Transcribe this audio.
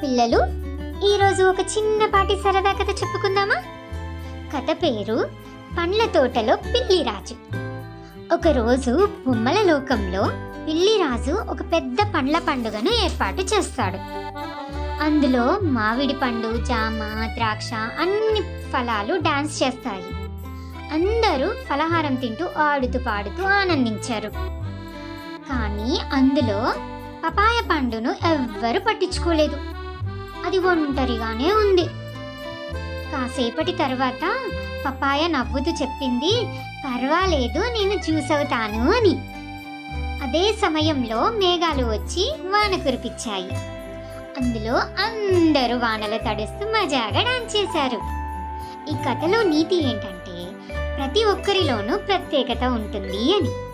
పిల్లలు, ఈరోజు ఒక చిన్నపాటి సరదా కథ చెప్పుకుందామా? కథ పేరు పండ్ల తోటలో పిల్లిరాజు. ఒకరోజు బొమ్మల లోకంలో పిల్లిరాజు ఒక పెద్ద పండ్ల పండుగను ఏర్పాటు చేస్తాడు. అందులో మామిడి పండు, జామ, ద్రాక్ష అన్ని ఫలాలు డాన్స్ చేస్తాయి. అందరూ ఫలహారం తింటూ ఆడుతూ పాడుతూ ఆనందించారు. కానీ అందులో పపాయ పండును ఎవ్వరూ పట్టించుకోలేదు. అది ఒంటరిగానే ఉంది. కాసేపటి తర్వాత పపాయ నవ్వుతూ చెప్పింది, పర్వాలేదు, నేను జ్యూస్ అవుతాను అని. అదే సమయంలో మేఘాలు వచ్చి వాన కురిపించాయి. అందులో అందరూ వానలో తడుస్తూ మజాగా డాన్స్ చేశారు. ఈ కథలో నీతి ఏంటంటే ప్రతి ఒక్కరిలోనూ ప్రత్యేకత ఉంటుంది అని.